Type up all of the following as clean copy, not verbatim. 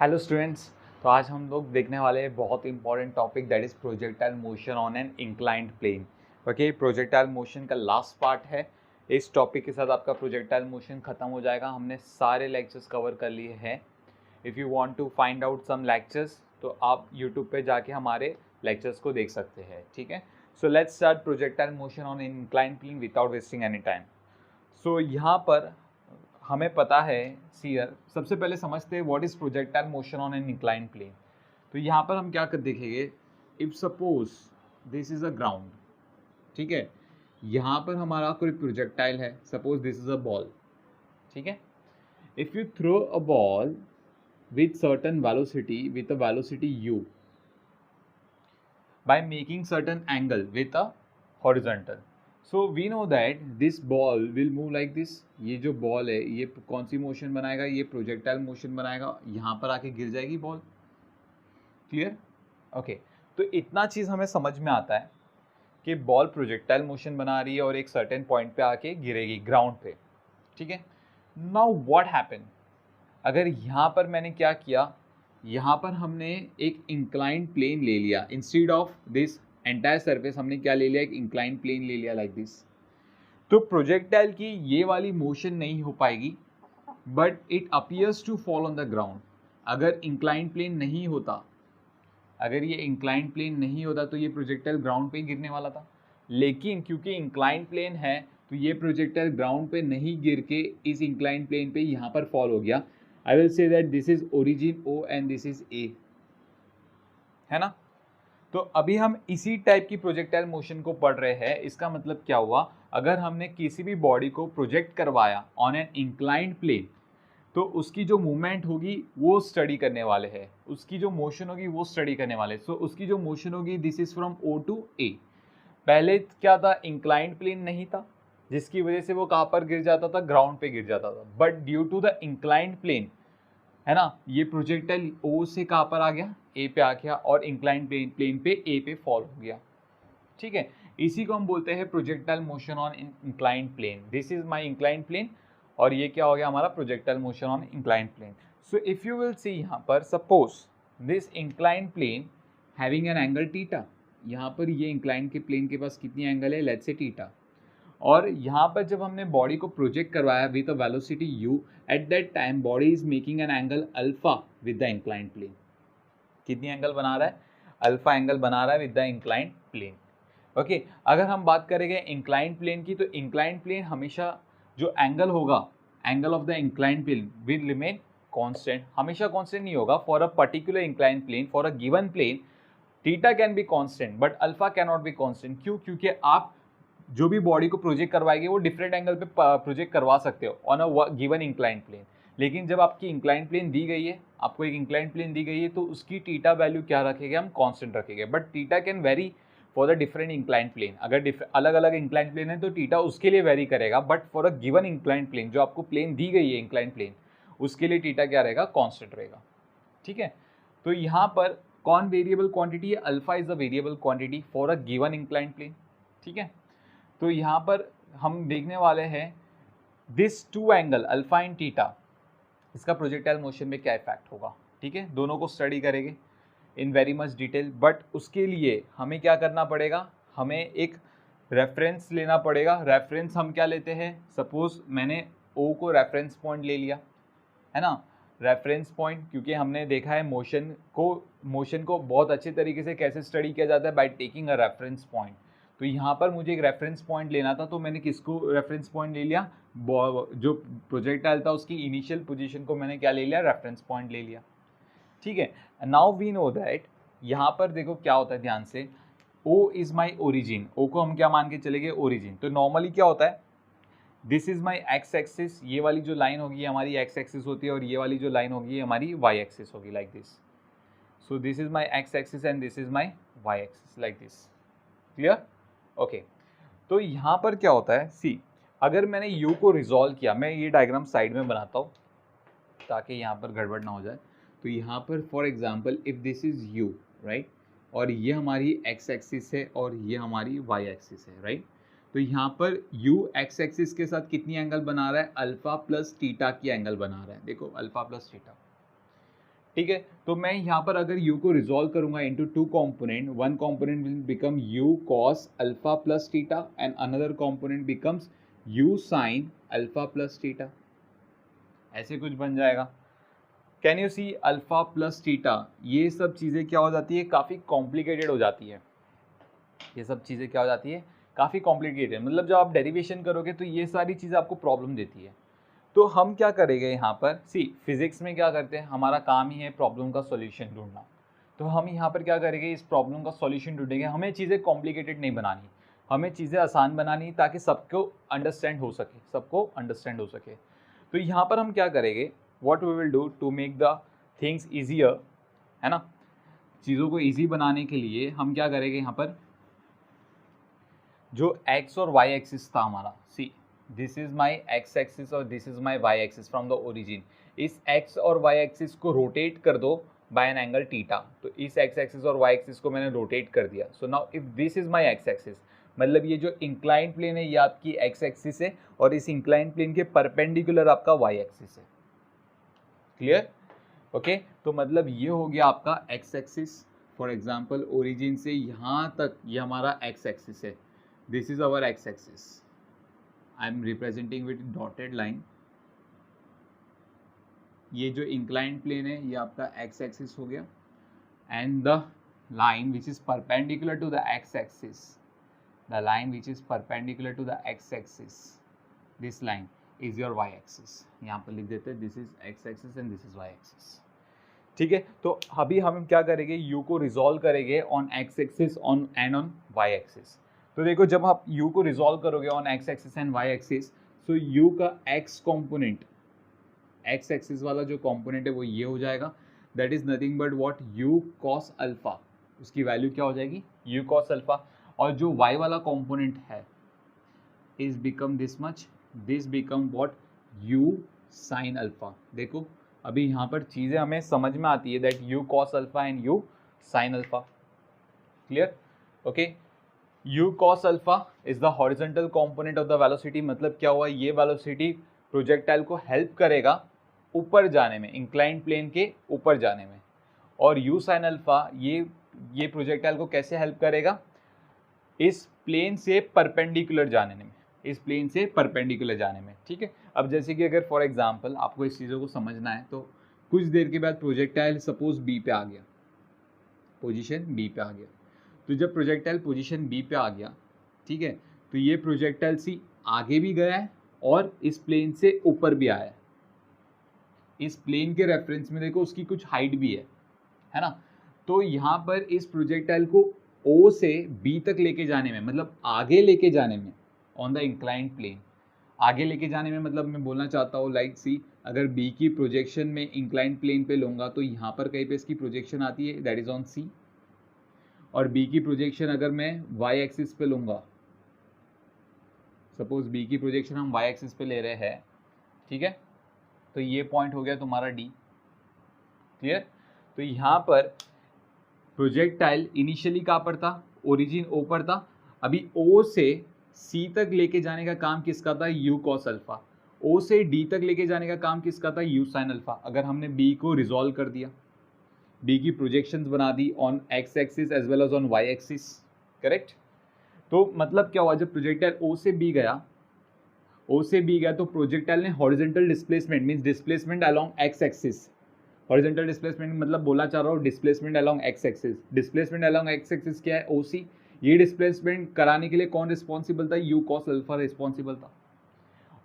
Hello students. तो आज हम लोग देखने वाले हैं बहुत important topic that is projectile motion on an inclined plane. Okay, projectile motion का लास्ट पार्ट है। इस टॉपिक के साथ आपका प्रोजेक्टाइल मोशन खत्म हो जाएगा। हमने सारे लेक्चर्स कवर कर लिए हैं। If you want to find out some lectures तो आप यूट्यूब पे जाके हमारे लेक्चर्स को देख सकते हैं। ठीक है, so let's start projectile motion on inclined plane without wasting any time. So यहाँ पर हमें पता है सीयर, सबसे पहले समझते हैं what is projectile motion on an inclined plane. तो यहाँ पर हम क्या कर देखेंगे, if suppose this is a ground, ठीक है, यहाँ पर हमारा कोई प्रोजेक्टाइल है, suppose this is a ball, ठीक है। If you throw a ball with certain velocity, with a velocity u, by making certain angle with a horizontal, so we know that this ball will move like this। ये जो ball है ये कौन सी motion बनाएगा, ये projectile motion बनाएगा, यहाँ पर आके गिर जाएगी बॉल। क्लियर? ओके, तो इतना चीज़ हमें समझ में आता है कि बॉल प्रोजेक्टाइल मोशन बना रही है और एक सर्टेन पॉइंट पे आके गिरेगी ग्राउंड पे। ठीक है, नाउ व्हाट हैपन, अगर यहाँ पर मैंने क्या किया, यहाँ पर हमने एक इंक्लाइंड प्लेन ले लिया, instead of this entire surface हमने क्या ले लिया, एक इंक्लाइंड प्लेन ले लिया लाइक दिस। तो प्रोजेक्टाइल की ये वाली मोशन नहीं हो पाएगी, but it appears to fall on the ground. अगर इंक्लाइंड प्लेन नहीं होता, अगर ये इंक्लाइंड प्लेन नहीं होता तो ये प्रोजेक्टाइल ग्राउंड पे ही गिरने वाला था। लेकिन क्योंकि इंक्लाइंड प्लेन है तो ये प्रोजेक्टाइल ग्राउंड पे नहीं गिर के इस इंक्लाइंड प्लेन पे यहाँ पर फॉल हो गया। I will say that this is origin O and this is A, है ना। तो अभी हम इसी टाइप की प्रोजेक्टाइल मोशन को पढ़ रहे हैं। इसका मतलब क्या हुआ, अगर हमने किसी भी बॉडी को प्रोजेक्ट करवाया ऑन एन इंक्लाइंड प्लेन तो उसकी जो मूवमेंट होगी वो स्टडी करने वाले हैं, उसकी जो मोशन होगी वो स्टडी करने वाले। सो उसकी जो मोशन होगी, this is from O to A. पहले क्या था, इंक्लाइंड प्लेन नहीं था, जिसकी वजह से वो कहाँ पर गिर जाता था, ग्राउंड पे गिर जाता था। But due to the inclined plane, है ना, ये प्रोजेक्टाइल ओ से कहाँ पर आ गया, ए पे आ गया और इंक्लाइंड प्लेन पे ए पे फॉल हो गया। ठीक है, इसी को हम बोलते हैं projectile motion on inclined plane. This is my inclined plane और ये क्या हो गया हमारा projectile motion on inclined plane. So if you will see यहाँ पर, suppose this inclined plane having an angle theta, यहाँ पर ये इंक्लाइंड के प्लेन के पास कितनी एंगल है, लेट्स से थीटा। और यहाँ पर जब हमने बॉडी को प्रोजेक्ट करवाया with a velocity u, at that time body is making an angle alpha with the inclined plane. कितनी एंगल बना रहा है, अल्फा एंगल बना रहा है with the inclined plane. Okay, अगर हम बात करेंगे इंक्लाइंड प्लेन की, तो इंक्लाइंड प्लेन हमेशा जो एंगल होगा, angle of the inclined plane will remain constant, हमेशा कांस्टेंट नहीं होगा। For a particular inclined plane, for a given plane, theta can be constant but alpha can not be constant. क्यों? क्योंकि आप जो भी बॉडी को प्रोजेक्ट करवाएंगे वो डिफरेंट एंगल पे प्रोजेक्ट करवा सकते हो on a given inclined plane. लेकिन जब आपकी इंक्लाइंड प्लेन दी गई है, आपको एक इंक्लाइंड प्लेन दी गई है, तो उसकी थीटा वैल्यू क्या रखेंगे, हम कांस्टेंट रखेंगे। But theta can vary for the different inclined plane. अगर अलग अलग इंक्लाइंड प्लेन है तो थीटा उसके लिए वेरी करेगा, but for a given inclined plane, जो आपको प्लेन दी गई है इंक्लाइंड प्लेन, उसके लिए थीटा क्या रहेगा, कांस्टेंट रहेगा। ठीक है, तो यहाँ पर कौन वेरिएबल क्वांटिटी है, alpha is the variable quantity for a given inclined plane. ठीक है, तो यहाँ पर हम देखने वाले हैं this two angle alpha and theta, इसका प्रोजेक्टाइल मोशन में क्या इफेक्ट होगा। ठीक है, दोनों को स्टडी करेंगे in very much detail. But उसके लिए हमें क्या करना पड़ेगा, हमें एक रेफरेंस लेना पड़ेगा। रेफरेंस हम क्या लेते हैं, सपोज मैंने ओ को रेफरेंस पॉइंट ले लिया, है ना। रेफरेंस पॉइंट, क्योंकि हमने देखा है मोशन को बहुत अच्छे तरीके से कैसे स्टडी किया जाता है, by taking a reference point. तो यहाँ पर मुझे एक रेफरेंस पॉइंट लेना था, तो मैंने किसको रेफरेंस पॉइंट ले लिया, जो प्रोजेक्टाइल था उसकी इनिशियल पोजीशन को मैंने क्या ले लिया, रेफरेंस पॉइंट ले लिया। ठीक है, नाउ वी नो दैट, यहाँ पर देखो क्या होता है ध्यान से, ओ इज माई ओरिजिन, ओ को हम क्या मान के चलेंगे, ओरिजिन। तो नॉर्मली क्या होता है, this is my X axis, ये वाली जो लाइन होगी हमारी एक्स एक्सिस होती है, और ये वाली जो लाइन होगी हमारी वाई एक्सिस होगी, like this. So this is my X axis and this is my Y axis, like this. Clear? Okay, तो यहाँ पर क्या होता है, सी, अगर मैंने u को रिजॉल्व किया, मैं ये डायग्राम साइड में बनाता हूँ ताकि यहाँ पर गड़बड़ ना हो जाए। तो यहाँ पर for example if this is u, right, और ये हमारी x एक्सिस है और ये हमारी y एक्सिस है, राइट। तो यहाँ पर u x एक्सिस के साथ कितनी एंगल बना रहा है, अल्फा प्लस थीटा की एंगल बना रहा है। देखो अल्फा प्लस थीटा, ठीक है, तो मैं यहाँ पर अगर u को रिजॉल्व करूंगा into two component, one component will become u cos alpha plus theta and another component becomes u sin alpha plus theta, ऐसे कुछ बन जाएगा। Can you see alpha plus theta, ये सब चीज़ें क्या हो जाती है, काफ़ी कॉम्प्लिकेटेड हो जाती है। ये सब चीज़ें क्या हो जाती है, काफ़ी कॉम्प्लिकेटेड, मतलब जब आप डेरिवेशन करोगे तो ये सारी चीज़ें आपको प्रॉब्लम देती है। तो हम क्या करेंगे यहाँ पर, सी फिजिक्स में क्या करते हैं, हमारा काम ही है प्रॉब्लम का सॉल्यूशन ढूंढना। तो हम यहाँ पर क्या करेंगे, इस प्रॉब्लम का सॉल्यूशन ढूंढेंगे। हमें चीज़ें कॉम्प्लिकेटेड नहीं बनानी, हमें चीज़ें आसान बनानी ताकि सबको अंडरस्टैंड हो सके, सबको अंडरस्टैंड हो सके। तो यहाँ पर हम क्या करेंगे, what we will do to make the things easier, है ना, चीज़ों को ईजी बनाने के लिए हम क्या करेंगे, यहाँ पर जो x और y एक्सिस था हमारा, see this is my x axis और this is my y axis from the origin, इस x और y एक्सिस को रोटेट कर दो बाय एन एंगल थीटा। तो इस x एक्सिस और y एक्सिस को मैंने रोटेट कर दिया। So now if this is my x axis, मतलब ये जो इंक्लाइन प्लेन है ये आपकी x एक्सिस है और इस इंक्लाइन प्लेन के परपेंडिकुलर आपका y एक्सिस है। क्लियर? ओके, तो मतलब ये हो गया आपका x axis, for example origin से यहाँ तक ये हमारा x एक्सिस है। This is our x-axis. I am representing with dotted line. ये जो inclined plane है ये आपका x-axis हो गया, and the line which is perpendicular to the x-axis, the line which is perpendicular to the x-axis, this line is your y-axis. यहाँ पर लिख देते हैं this is x-axis and this is y-axis. ठीक है, तो अभी हम क्या करेंगे, u को रिजॉल्व करेंगे on x-axis on and on y-axis। तो देखो जब आप u को रिजॉल्व करोगे on x axis and y axis, so u का x कंपोनेंट, x एक्सिस वाला जो कंपोनेंट है वो ये हो जाएगा, that is nothing but what u cos alpha, उसकी वैल्यू क्या हो जाएगी u cos अल्फा। और जो y वाला कंपोनेंट है is become this much, this become what u sin alpha. देखो अभी यहाँ पर चीज़ें हमें समझ में आती है, that u cos alpha and u sin alpha. Clear? Okay, u cos alpha is the horizontal component of the velocity, मतलब क्या हुआ, ये वेलोसिटी प्रोजेक्टाइल को हेल्प करेगा ऊपर जाने में, इंक्लाइंड प्लेन के ऊपर जाने में। और u sin अल्फा ये प्रोजेक्टाइल को कैसे हेल्प करेगा, इस प्लेन से परपेंडिकुलर जाने में, इस प्लेन से परपेंडिकुलर जाने में। ठीक है, अब जैसे कि अगर फॉर एग्जांपल आपको इस चीज़ों को समझना है, तो कुछ देर के बाद प्रोजेक्टाइल सपोज बी पे आ गया, पोजीशन बी पे आ गया। तो जब प्रोजेक्टाइल पोजीशन बी पे आ गया, ठीक है, तो ये प्रोजेक्टाइल सी आगे भी गया है और इस प्लेन से ऊपर भी आया है। इस प्लेन के रेफरेंस में देखो उसकी कुछ हाइट भी है ना। तो यहाँ पर इस प्रोजेक्टाइल को O से B तक लेके जाने में, मतलब आगे लेके जाने में, ऑन द इंक्लाइंड प्लेन, आगे लेके जाने में, मतलब मैं बोलना चाहता हूँ लाइक सी, अगर B की प्रोजेक्शन में इंक्लाइंड प्लेन पे लूँगा तो यहाँ पर कहीं पे इसकी प्रोजेक्शन आती है, दैट इज ऑन C। और B की प्रोजेक्शन अगर मैं y एक्सिस पे लूँगा, सपोज B की प्रोजेक्शन हम y एक्सिस पे ले रहे हैं, ठीक है, तो ये पॉइंट हो गया तुम्हारा D। क्लियर? तो यहाँ पर प्रोजेक्टाइल इनिशियली कहाँ पर था, ओरिजिन O पर था। अभी O से C तक लेके जाने का काम किसका था, u cos अल्फा। O से D तक लेके जाने का काम किसका था, u sin अल्फा। अगर हमने B को रिजॉल्व कर दिया, B की प्रोजेक्शंस बना दी on x axis as well as on y axis, correct. तो मतलब क्या हुआ, जब प्रोजेक्टाइल O से B गया, O से B गया तो प्रोजेक्टाइल ने horizontal displacement means displacement along x axis, horizontal displacement मतलब बोलना चाह रहा हूँ displacement along x axis. Displacement along x axis क्या है, OC। ये डिस्प्लेसमेंट कराने के लिए कौन रिस्पॉन्सिबल था, u cos अल्फा रिस्पॉन्सिबल था।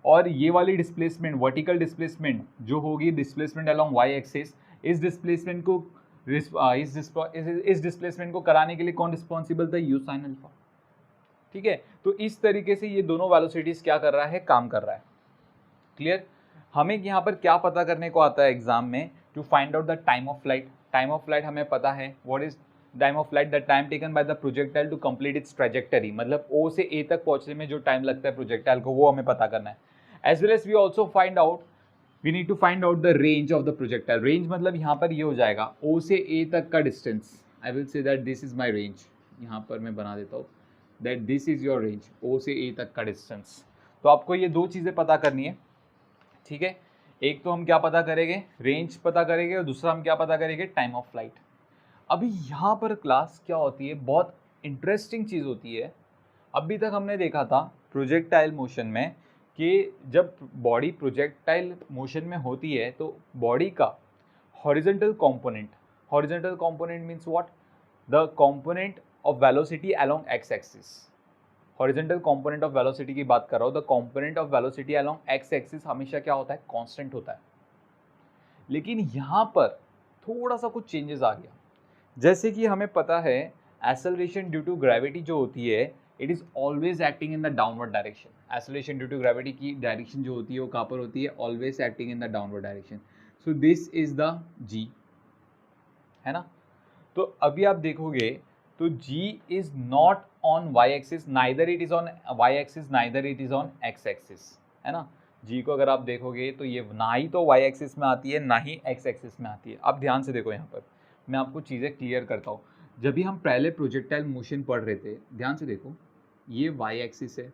और ये वाली डिस्प्लेसमेंट, वर्टिकल डिस्प्लेसमेंट जो होगी डिस्प्लेसमेंट अलोंग y एक्सिस, इस डिस्प्लेसमेंट को कराने के लिए कौन रिस्पॉन्सिबल था, u sin अल्फा। ठीक है, तो इस तरीके से ये दोनों वेलोसिटीज क्या कर रहा है, काम कर रहा है। क्लियर? हमें यहाँ पर क्या पता करने को आता है एग्जाम में, to find out the time of flight. Time of flight हमें पता है, what is time of flight, the time taken by the projectile to complete its trajectory, मतलब O से A तक पहुंचने में जो टाइम लगता है प्रोजेक्टाइल को, वो हमें पता करना है। As well as we also find out, we need to find out the range of the projectile. Range मतलब यहाँ पर ये हो जाएगा O से A तक का distance. I will say that this is my range, यहाँ पर मैं बना देता हूँ that this is your range, O से A तक का डिस्टेंस। तो आपको ये दो चीज़ें पता करनी है, ठीक है। एक तो हम क्या पता करेंगे, रेंज पता करेंगे, और दूसरा हम क्या पता करेंगे, टाइम ऑफ फ्लाइट। अभी यहाँ पर क्लास क्या होती है, बहुत इंटरेस्टिंग चीज़ होती है। अभी तक हमने देखा था प्रोजेक्टाइल मोशन में कि जब बॉडी प्रोजेक्टाइल मोशन में होती है तो बॉडी का horizontal component means what, the component of velocity along X axis. Horizontal component of velocity की बात कर रहा हूँ, the component of velocity along X axis हमेशा क्या होता है, कांस्टेंट होता है। लेकिन यहाँ पर थोड़ा सा कुछ चेंजेस आ गया। जैसे कि हमें पता है एक्सेलरेशन ड्यू टू ग्रेविटी जो होती है, it is always acting in the downward direction. Acceleration due to gravity की डायरेक्शन जो होती है वो कहाँ पर होती है, always acting in the downward direction. So this is the G, है ना। तो अभी आप देखोगे तो G is not on Y axis, neither it is on Y axis, neither it is on X axis, है ना। जी को अगर आप देखोगे तो ये ना ही तो वाई एक्सिस में आती है, ना ही एक्स एक्सिस में आती है। अब ध्यान से देखो, यहाँ पर मैं आपको चीज़ें क्लियर करता हूँ। जब भी हम पहले प्रोजेक्टाइल मोशन पढ़ रहे थे, ध्यान से देखो, ये वाई एक्सिस है,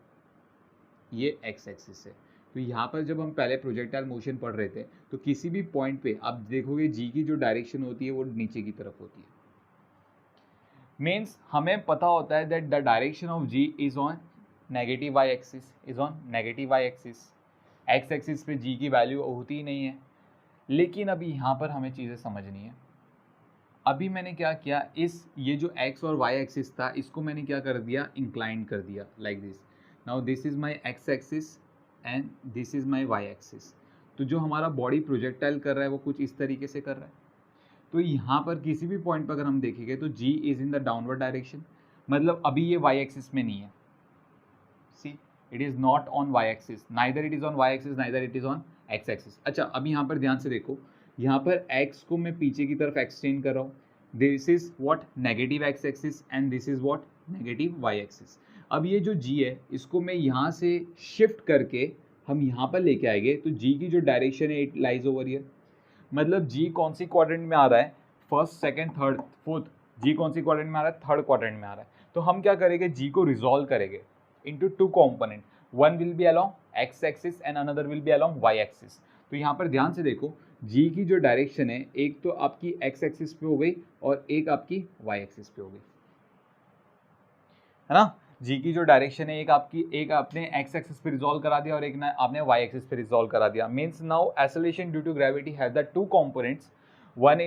ये एक्स एक्सिस है। तो यहाँ पर जब हम पहले प्रोजेक्टाइल मोशन पढ़ रहे थे तो किसी भी पॉइंट पे आप देखोगे जी की जो डायरेक्शन होती है वो नीचे की तरफ होती है। मीन्स हमें पता होता है that the direction of ji is on negative Y axis, is on negative Y axis. X axis पे जी की वैल्यू होती ही नहीं है। लेकिन अभी यहाँ पर हमें चीज़ें समझनी है। अभी मैंने क्या किया, इस ये जो एक्स और वाई एक्सिस था इसको मैंने क्या कर दिया, इंक्लाइन कर दिया like this. Now this is my X axis and this is my Y axis. तो जो हमारा बॉडी प्रोजेक्टाइल कर रहा है वो कुछ इस तरीके से कर रहा है। तो यहाँ पर किसी भी पॉइंट पर अगर हम देखेंगे तो G is in the downward direction, मतलब अभी ये वाई एक्सिस में नहीं है। See, it is not on Y axis, neither it is on Y axis, neither it is on X axis. अच्छा, अभी यहाँ पर ध्यान से देखो, यहाँ पर एक्स को मैं पीछे की तरफ एक्सटेंड कर रहा हूँ। This is what, negative X axis, and this is what, negative Y axis. अब ये जो जी है इसको मैं यहाँ से शिफ्ट करके हम यहाँ पर लेके आएंगे तो जी की जो डायरेक्शन है इट लाइज ओवर हियर। मतलब जी कौन सी क्वाड्रेंट में आ रहा है, फर्स्ट, सेकंड, थर्ड, फोर्थ। जी कौन सी क्वाड्रेंट में आ रहा है, थर्ड क्वाड्रेंट में आ रहा है। तो हम क्या करेंगे, जी को रिजॉल्व करेंगे into two component, one will be along X axis and another will be along Y axis. तो यहाँ पर ध्यान से देखो, जी की जो डायरेक्शन है एक तो आपकी एक्स एक्सिस पे हो गई और एक आपकी वाई एक्सिस पे हो गई, है ना। जी की जो डायरेक्शन है एक आपने एक्स एक्सिस पे रिजॉल्व करा दिया और एक ना आपने वाई एक्सिस पे रिजॉल्व करा दिया। Means now acceleration due to gravity has the two components, one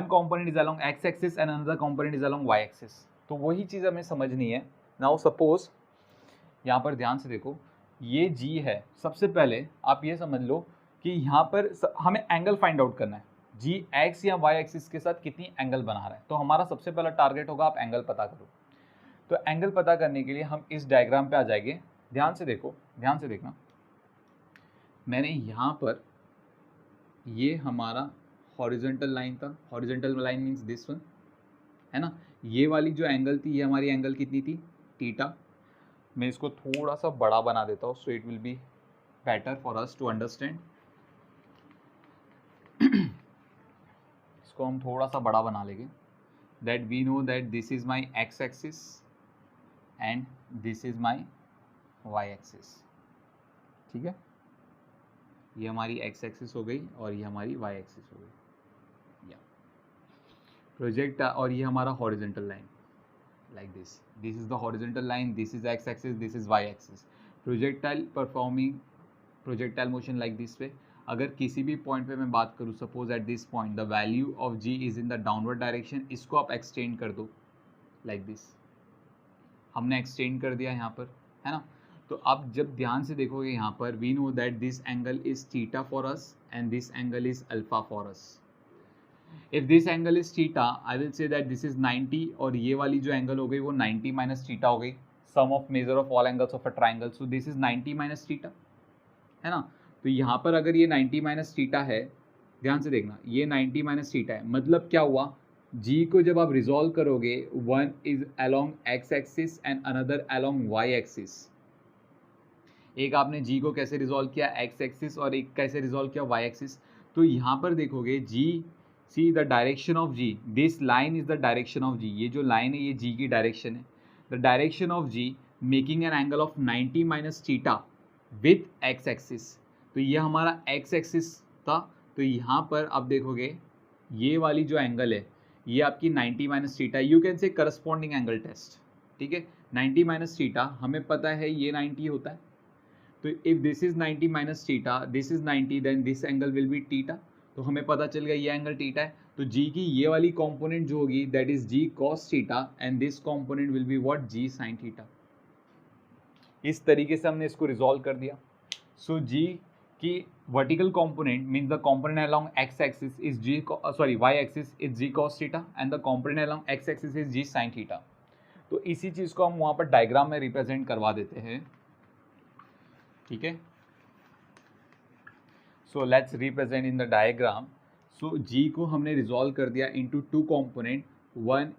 component is along X axis and another component is along Y axis. तो वही चीज़ हमें समझनी है। नाउ सपोज यहाँ पर ध्यान से देखो, ये जी है। सबसे पहले आप ये समझ लो कि यहाँ पर हमें एंगल फाइंड आउट करना है, जी एक्स या वाई एक्सिस के साथ कितनी एंगल बना रहा है। तो हमारा सबसे पहला टारगेट होगा आप एंगल पता करो। तो एंगल पता करने के लिए हम इस डायग्राम पे आ जाएंगे। ध्यान से देखो, ध्यान से देखना, मैंने यहाँ पर ये हमारा हॉरिजॉन्टल लाइन था, horizontal line means this one, है ना। ये वाली जो एंगल थी ये हमारी एंगल कितनी थी, थीटा। मैं इसको थोड़ा सा बड़ा बना देता हूँ so it will be better for us to understand. इसको हम थोड़ा सा बड़ा बना लेंगे, that we know that this is my X axis and this is my Y axis. ठीक है, ये हमारी एक्स एक्सिस हो गई और ये हमारी वाई एक्सिस हो गई, या प्रोजेक्ट। और ये हमारा horizontal line like this is the horizontal line, this is x axis, this is y axis. projectile performing projectile motion like this way। अगर किसी भी पॉइंट पे मैं बात करूँ, suppose at this point the value of g is in the downward direction, इसको आप extend कर दो लाइक दिस। हमने एक्सटेंड कर दिया यहाँ पर, है ना। तो आप जब ध्यान से देखोगे यहाँ पर, we know that this angle is theta for us and this angle is alpha for us. If this angle is theta, I will say that this is 90 और ये वाली जो एंगल हो गई वो 90 माइनस थीटा हो गई। Sum of measure of all angles of a triangle, so this is 90 minus theta, है ना। तो यहाँ पर अगर ये 90 माइनस थीटा है, ध्यान से देखना, ये 90 माइनस थीटा है, मतलब क्या हुआ, जी को जब आप रिजॉल्व करोगे, one is along X axis and another along Y axis. एक आपने जी को कैसे रिजॉल्व किया, एक्स एक्सिस, और एक कैसे रिजॉल्व किया, वाई एक्सिस। तो यहाँ पर देखोगे G, see the direction of G, this line is the direction of G. ये जो लाइन है ये जी की डायरेक्शन है। The direction of G making an angle of 90 minus theta with X axis. तो ये हमारा एक्स एक्सिस था, तो यहाँ पर आप देखोगे ये वाली जो एंगल है ये आपकी 90 minus theta, you can say corresponding angle test, ठीक है। 90 माइनस थीटा हमें पता है ये 90 होता है, तो if this is 90 minus theta, this is 90, then this angle will be theta, तो हमें पता चल गया ये एंगल थीटा है। तो जी की ये वाली कंपोनेंट जो होगी that is g cos theta and this component will be what, ji sine theta. इस तरीके से हमने इसको रिजॉल्व कर दिया। सो जी की vertical component means the component along X axis is ji, sorry Y axis is g cos theta and the component along X axis is ji sine theta. तो इसी चीज को हम वहां पर डायग्राम में रिप्रेजेंट करवा देते हैं, ठीक है। So let's represent in the diagram. So G को हमने रिजॉल्व कर दिया into two component, one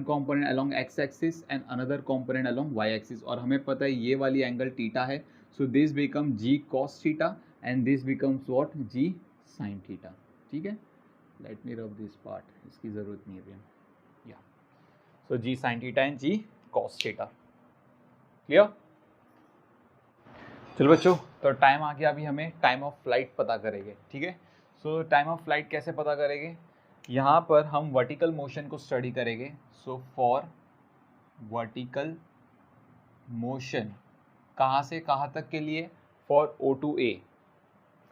component along X axis and another component along Y axis, और हमें पता है ये वाली एंगल थीटा है, so this become G cos theta and this becomes what, ji sine theta, ठीक है। Let me rub this part, इसकी जरूरत नहीं है भैया, या so G sine theta and G cos theta, clear. चलो बच्चों, तो टाइम आ गया, अभी हमें टाइम ऑफ फ्लाइट पता करेंगे, ठीक है। सो टाइम ऑफ फ्लाइट कैसे पता करेंगे, यहाँ पर हम वर्टिकल मोशन को स्टडी करेंगे। सो फॉर वर्टिकल मोशन कहाँ से कहाँ तक के लिए, for O to A,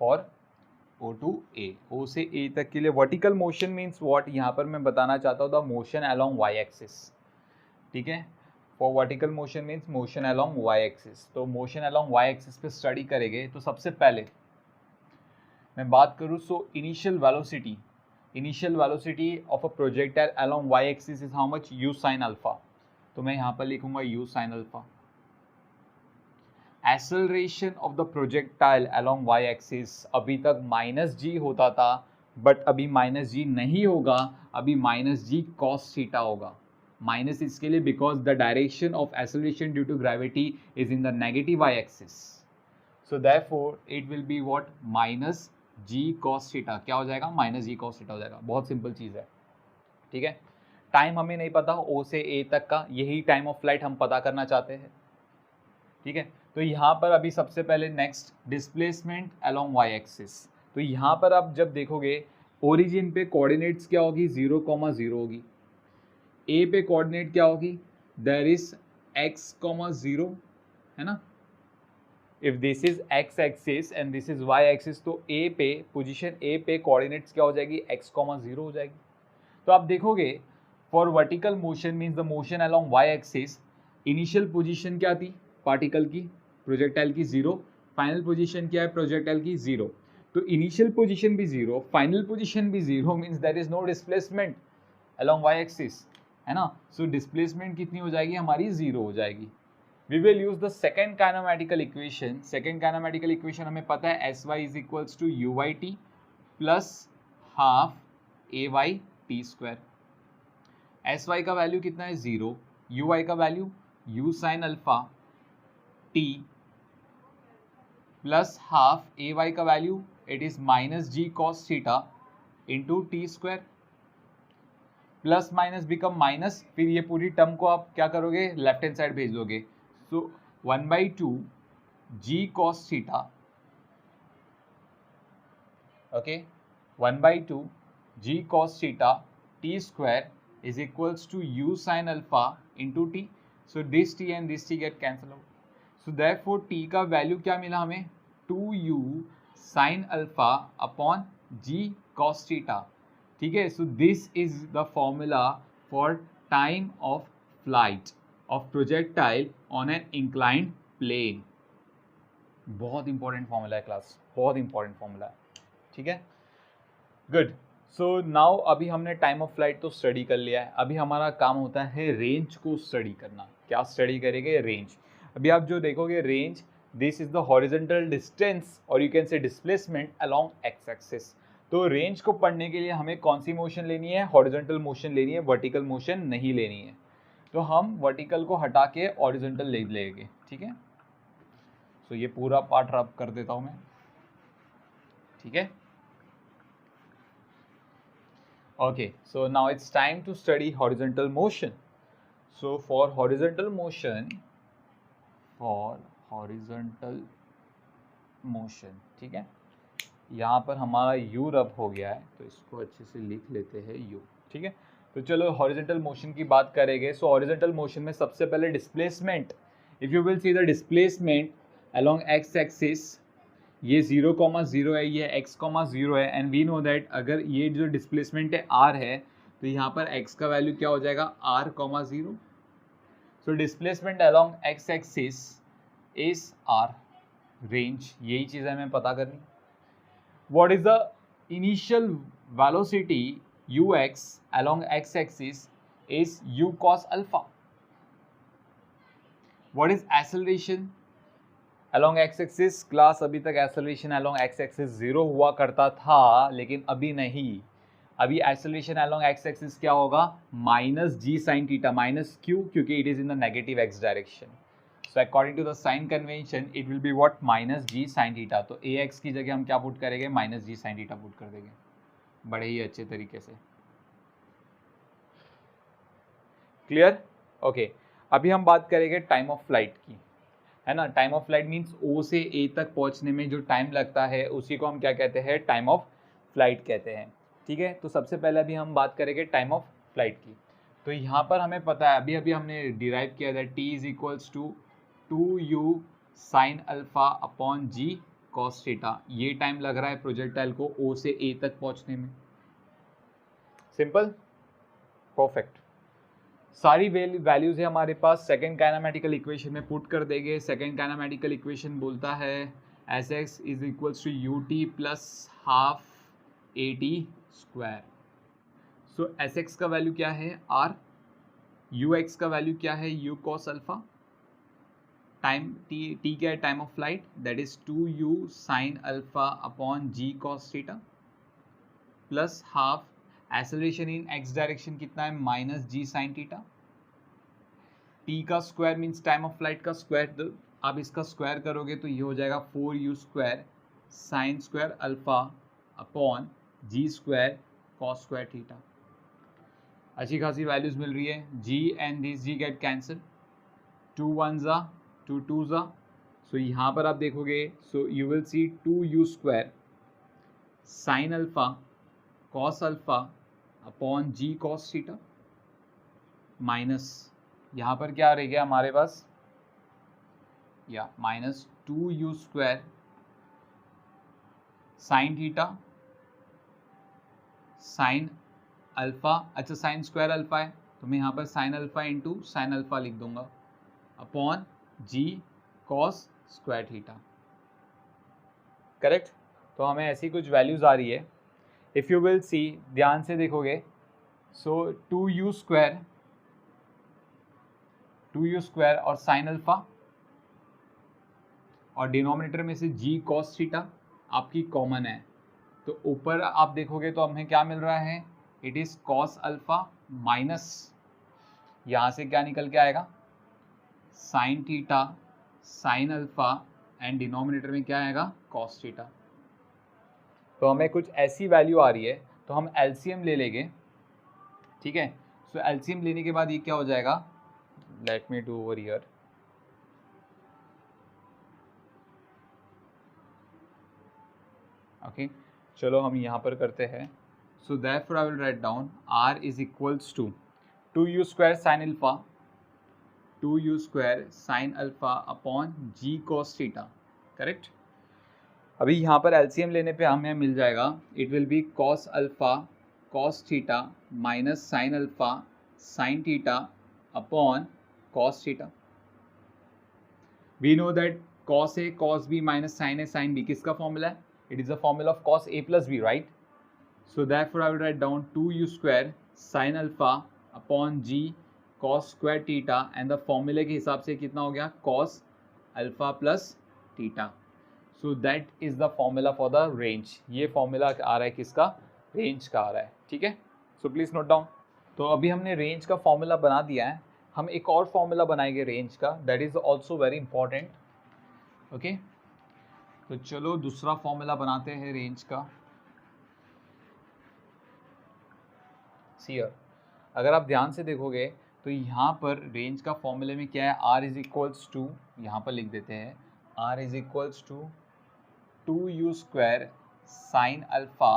for O to A, O से ए तक के लिए वर्टिकल मोशन मीन्स व्हाट, यहाँ पर मैं बताना चाहता हूँ the motion along Y axis, ठीक है। For vertical motion means motion along Y axis, तो मोशन अलोंग वाई एक्सिस पे स्टडी करेंगे। तो सबसे पहले मैं बात करूँ, so initial velocity of a projectile along Y axis is how much, u sine alpha, तो मैं यहाँ पर लिखूंगा u sine alpha. Acceleration of the projectile along Y axis, अभी तक माइनस जी होता था बट अभी माइनस जी नहीं होगा, अभी माइनस जी कॉस थीटा होगा। माइनस इसके लिए because the direction of acceleration due to gravity is in the negative Y axis, so therefore it will be what, minus ji cos theta, क्या हो जाएगा, माइनस जी कॉस थीटा हो जाएगा। बहुत simple चीज़ है, ठीक है। टाइम हमें नहीं पता ओ से ए तक का, यही टाइम ऑफ फ्लाइट हम पता करना चाहते हैं, ठीक है। तो यहाँ पर अभी सबसे पहले next displacement along Y axis, तो यहाँ पर आप जब देखोगे ओरिजिन पे कोऑर्डिनेट्स क्या होगी, 0,0 होगी, ए पे कोऑर्डिनेट क्या होगी, देयर इज x,0, है ना। If this is x axis and this is y axis, तो ए पे पोजीशन ए पे कोऑर्डिनेट्स क्या हो जाएगी, x,0 हो जाएगी। तो आप देखोगे for vertical motion means the motion along y axis, initial position क्या थी पार्टिकल की, प्रोजेक्टाइल की 0, फाइनल पोजीशन क्या है प्रोजेक्टाइल की 0, तो इनिशियल पोजीशन भी 0, फाइनल पोजीशन भी 0 means there is no displacement along y axis, है ना। सो डिस्प्लेसमेंट कितनी हो जाएगी हमारी, 0 हो जाएगी। We will use the second kinematical equation. Second kinematical equation हमें पता है S Y is equals to U Y T plus half A Y T square. S Y का वैल्यू कितना है 0, यू वाई का value U sine alpha T plus half A Y का value it is minus ji cos theta into T square, plus minus become minus, फिर ये पूरी term को आप क्या करोगे, लेफ्ट हैंड साइड भेज दोगे। So 1/2 G cos theta, okay, 1/2 G cos theta T square is equals to U sine alpha into T. So this T and this T get cancel out, so therefore T का value क्या मिला हमें, 2u sine alpha upon जी cos theta, ठीक है। So this is the formula for time of flight of projectile on an inclined plane. बहुत important formula है class, बहुत important formula है, ठीक है। गुड। सो नाउ अभी हमने टाइम ऑफ फ्लाइट तो स्टडी कर लिया है, अभी हमारा काम होता है रेंज को स्टडी करना। क्या स्टडी करेंगे, रेंज। अभी आप जो देखोगे range, this is the horizontal distance और you can say displacement along X axis. तो रेंज को पढ़ने के लिए हमें कौन सी मोशन लेनी है, हॉरिजॉन्टल मोशन लेनी है, वर्टिकल मोशन नहीं लेनी है। तो हम वर्टिकल को हटा के हॉरिजॉन्टल ले लेंगे, ठीक है। सो ये पूरा पार्ट रब कर देता हूं मैं, ठीक है। Okay, so now it's time to study horizontal motion. So for horizontal motion, motion, ठीक है। यहाँ पर हमारा u रब हो गया है, तो इसको अच्छे से लिख लेते हैं u, ठीक है। तो चलो हॉरिजॉन्टल मोशन की बात करेंगे। सो हॉरिजॉन्टल मोशन में सबसे पहले displacement, if you will see the displacement along X axis, ये 0,0 है, ये x,0 है, एंड वी नो दैट अगर ये जो डिस्प्लेसमेंट है r है, तो यहाँ पर x का वैल्यू क्या हो जाएगा r,0। So displacement along x axis is r, range, यही चीज़ हमें पता करनी। What is the initial velocity ux along x axis is u cos alpha. What is acceleration along x axis? Class अभी तक acceleration along x axis 0 हुआ करता था, लेकिन अभी नहीं। अभी acceleration along x axis क्या होगा? Minus g sin theta, minus क्यों? क्योंकि it is in the negative x direction. So according to the sign convention, it will be what? Minus g sin theta. तो ax की जगह हम क्या put करेंगे? Minus g sin theta put कर देंगे, बड़े ही अच्छे तरीके से। क्लियर? ओके। अभी हम बात करेंगे टाइम ऑफ फ्लाइट की, है ना। Time of flight means O से ए तक पहुंचने में जो टाइम लगता है उसी को हम क्या कहते हैं? टाइम ऑफ फ्लाइट कहते हैं, ठीक है। तो सबसे पहले अभी हम बात करेंगे टाइम ऑफ फ्लाइट की। तो यहाँ पर हमें पता है, अभी अभी हमने डिराइव किया था, t is equals to 2u sine alpha upon ji cos theta. ये टाइम लग रहा है प्रोजेक्टाइल को ओ से ए तक पहुंचने में। Simple, perfect. सारी वैल्यूज है हमारे पास, सेकेंड काइनेमेटिकल इक्वेशन में पुट कर देंगे। सेकेंड काइनेमेटिकल इक्वेशन बोलता है s x is equals to u t plus half a t square. So s x का वैल्यू क्या है? आर। यू एक्स का वैल्यू क्या है? U cos alpha. Time t क्या है? Time of flight, that is 2u sine alpha upon ji cos theta plus half acceleration in x direction कितना है? माइनस जी साइन थीटा। टी का square means time of flight का square, तो आप इसका square करोगे तो ये हो जाएगा 4u square sine square alpha upon G square cos square theta. अच्छी खासी वैल्यूज मिल रही है। G and this G get cancel, 2 1 जा 2 2 जा। सो यहाँ पर आप देखोगे, so you will see 2u square sine alpha cos alpha upon ji cos theta minus, यहाँ पर क्या रह गया हमारे पास? या minus 2u square sine theta sine alpha, अच्छा साइन स्क्वायर अल्फा है तो मैं यहाँ पर sine alpha into sine alpha लिख दूंगा अपॉन जी कॉस स्क्वायर थीटा। करेक्ट? तो हमें ऐसी कुछ वैल्यूज आ रही है। इफ़ यू विल सी, ध्यान से देखोगे, सो 2u स्क्वायर और साइन अल्फा, और डिनोमिनेटर में से जी कॉस थीटा आपकी कॉमन है, तो ऊपर आप देखोगे तो हमें क्या मिल रहा है? It is cos alpha minus, यहाँ से क्या निकल के आएगा? Sign theta sine alpha, and denominator में क्या आएगा? Cos theta. तो हमें कुछ ऐसी वैल्यू आ रही है, तो हम एलसीएम ले लेंगे, ठीक है। सो एलसीएम लेने के बाद ये क्या हो जाएगा? Let me do over here, okay. चलो हम यहाँ पर करते हैं। So therefore I will write down r is equals to 2u square sine alpha, 2u square sine alpha upon ji cos theta. Correct? अभी यहाँ पर एलसीएम लेने पे हमें मिल जाएगा, it will be cos alpha cos theta minus sine alpha sine theta upon cos theta. We know that cos A cos B minus sign A sine B किसका formula है? It is a formula of cos a plus b, right? So therefore I will write down 2u square sin alpha upon g cos square theta, and the formula के हिसाब से कितना हो गया? cos alpha plus theta. So that is the formula for the range. ये formula आ रहा है किसका? range का आ रहा है, ठीक है। So please note down. तो अभी हमने range का formula बना दिया है, हम एक और formula बनाएंगे range का, that is also very important, okay? तो चलो दूसरा फॉर्मूला बनाते हैं रेंज का। सीयर, अगर आप ध्यान से देखोगे तो यहाँ पर रेंज का फॉर्मूले में क्या है? r इज इक्वल्स टू, यहाँ पर लिख देते हैं r is equals to 2u² sine alpha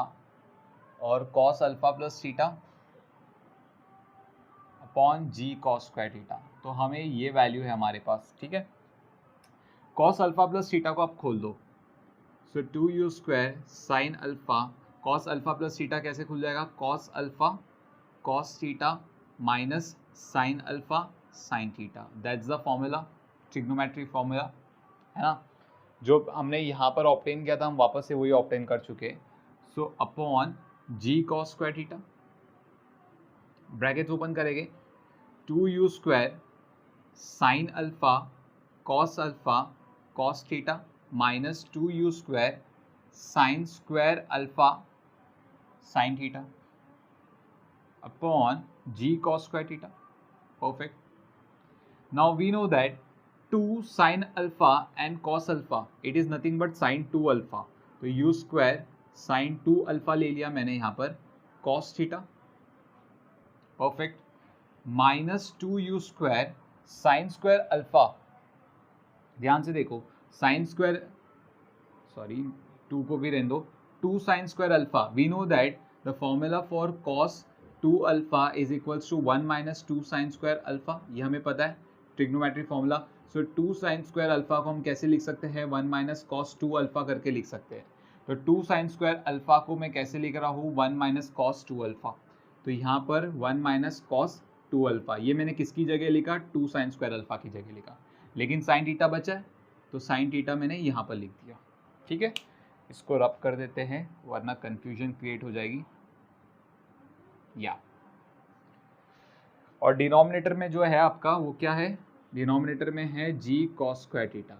और cos alpha plus theta upon जी कॉस स्क्वायर थीटा। तो हमें ये वैल्यू है हमारे पास, ठीक है। कॉस अल्फा प्लस थीटा को आप खोल दो, सो 2u² sine alpha cos alpha plus theta कैसे खुल जाएगा, cos alpha cos theta minus sine alpha sine theta, that's the formula, trigonometry formula, है ना। जो हमने यहाँ पर ऑब्टेन किया था हम वापस से वही ऑब्टेन कर चुके। सो अपॉन जी cos square theta, brackets open करेंगे, 2u² sine alpha cos theta minus 2u² sine square alpha sine theta upon ji cos square theta. Perfect. Now we know that 2 sin alpha and cos alpha it is nothing but sin 2 alpha, तो u² sin 2 alpha ले लिया मैंने यहाँ पर cos theta, perfect, minus 2u² sin square alpha, ध्यान से देखो sin square, sorry 2 को भी रहने दो, 2 sin square alpha, we know that the formula for cos 2 alpha is equals to 1 minus 2 sin square alpha, ये हमें पता है trigonometry formula. So 2 sin square alpha को हम कैसे लिख सकते हैं, 1 माइनस cos 2 अल्फा करके लिख सकते हैं। तो 2 sin स्क्वायर अल्फा को मैं कैसे लिख रहा हूँ, 1 माइनस cos 2 अल्फा, तो यहाँ पर 1 माइनस cos 2 अल्फा, ये मैंने किसकी जगह लिखा, 2 sin स्क्वायर अल्फा की जगह लिखा, लेकिन sin थीटा बचा है तो sin थीटा मैंने यहाँ पर लिख दिया, ठीक है। इसको रब कर देते हैं वरना कंफ्यूजन क्रिएट हो जाएगी, या और डिनोमिनेटर में जो है आपका वो क्या है, डिनोमिनेटर में है g cos square theta,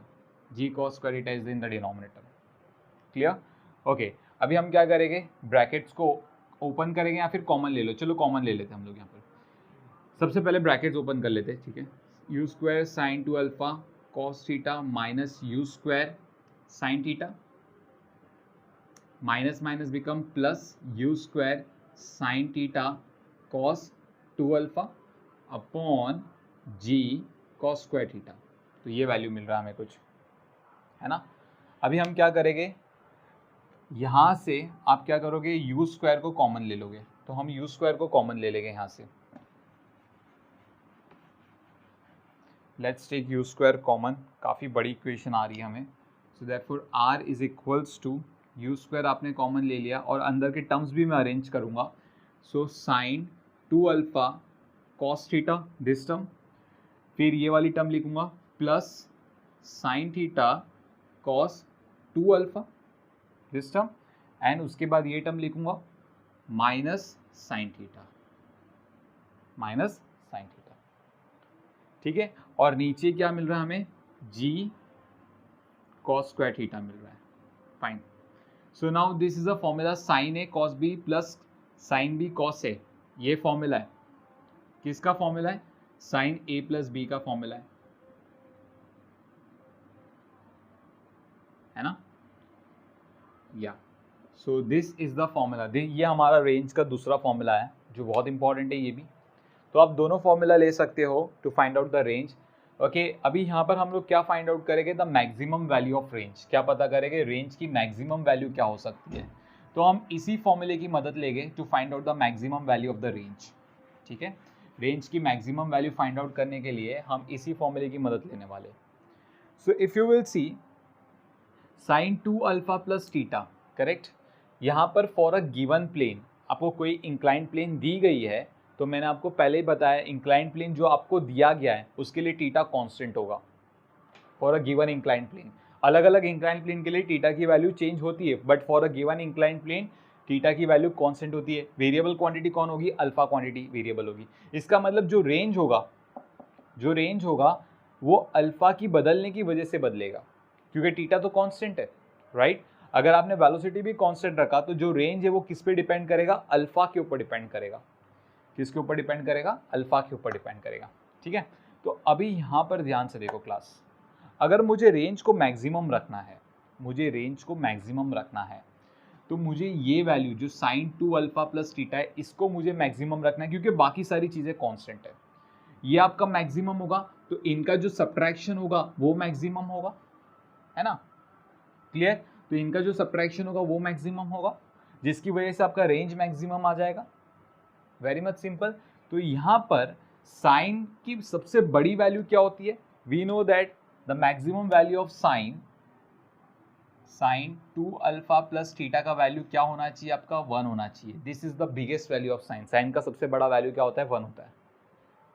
g cos square theta is in the denominator, clear. Okay, अभी हम क्या करेंगे, ब्रैकेट्स को ओपन करेंगे या फिर कॉमन ले लो, चलो कॉमन ले लेते हैं हम लोग यहाँ पर। सबसे पहले ब्रैकेट्स ओपन कर लेते हैं, ठीक है। u² sine 2 alpha cos theta minus u² sine theta, minus minus become plus u² sine theta cos 2 alpha upon जी कॉस स्क्वायर थीटा, तो ये वैल्यू मिल रहा है हमें कुछ, है ना। अभी हम क्या करेंगे, यहाँ से आप क्या करोगे, u² को कॉमन ले लोगे, तो हम u² को कॉमन ले लेंगे यहाँ से, लेट्स टेक u² कॉमन, काफ़ी बड़ी इक्वेशन आ रही है हमें। So therefore r is equals to u² आपने कॉमन ले लिया और अंदर के टर्म्स भी मैं अरेंज करूँगा। So sine 2 alpha cos theta this term, फिर ये वाली टर्म लिखूंगा plus sine theta cos 2 alpha this term, and उसके बाद ये टर्म लिखूंगा minus sine theta, minus sine theta, ठीक है। और नीचे क्या मिल रहा है हमें, जी कॉस स्क्वायर थीटा मिल रहा है, fine. So now this is a formula sine A cos B plus sine B cos A, ये फॉर्मूला है, किसका फॉर्मूला है, साइन ए प्लस बी का फॉर्मूला है ना, या सो दिस इज द फॉर्मूला, ये हमारा रेंज का दूसरा फॉर्मूला है जो बहुत इंपॉर्टेंट है ये भी, तो आप दोनों फॉर्मूला ले सकते हो to find out the range. Okay, अभी यहाँ पर हम लोग क्या फाइंड आउट करेंगे, the maximum value of range, क्या पता करेंगे रेंज की मैक्सिमम वैल्यू क्या हो सकती है, तो हम इसी फॉर्मूले की मदद लेंगे to find out the maximum value of the range, ठीक है। रेंज की मैक्सिमम वैल्यू फाइंड आउट करने के लिए हम इसी फॉर्मूले की मदद लेने वाले। So if you will see sine 2 alpha plus theta, correct, यहाँ पर फॉर अ गिवन प्लेन आपको कोई इंक्लाइंड प्लेन दी गई है, तो मैंने आपको पहले ही बताया इंक्लाइंड प्लेन जो आपको दिया गया है उसके लिए थीटा कांस्टेंट होगा for a given inclined plane. अलग अलग इंक्लाइंड प्लेन के लिए थीटा की वैल्यू चेंज होती है, but for a given inclined plane theta की वैल्यू कांस्टेंट होती है। वेरिएबल क्वांटिटी कौन होगी, अल्फा क्वांटिटी वेरिएबल होगी। इसका मतलब जो रेंज होगा वो अल्फा की बदलने की वजह से बदलेगा, क्योंकि थीटा तो कांस्टेंट है, राइट। अगर आपने वेलोसिटी भी कांस्टेंट रखा तो जो रेंज है वो किस पे डिपेंड करेगा, अल्फा के ऊपर डिपेंड करेगा। किसके ऊपर डिपेंड करेगा, अल्फा के ऊपर डिपेंड करेगा, ठीक है। तो अभी यहाँ पर ध्यान से देखो क्लास, अगर मुझे रेंज को मैक्सिमम रखना है, तो मुझे ये वैल्यू जो साइन 2 अल्फा प्लस थीटा है इसको मुझे मैक्सिमम रखना है, क्योंकि बाकी सारी चीज़ें कांस्टेंट है। ये आपका मैक्सिमम होगा तो इनका जो सब्ट्रैक्शन होगा वो मैक्सिमम होगा, है ना, क्लियर। तो इनका जो सब्ट्रैक्शन होगा वो मैक्सिमम होगा, जिसकी वजह से आपका रेंज मैक्सिमम आ जाएगा। Very much simple. तो यहाँ पर साइन की सबसे बड़ी वैल्यू क्या होती है? We know that the maximum value of sine 2 alpha plus theta का वैल्यू क्या होना चाहिए? आपका 1 होना चाहिए। This is the biggest value of sine. Sine का सबसे बड़ा वैल्यू क्या होता है? 1 होता है।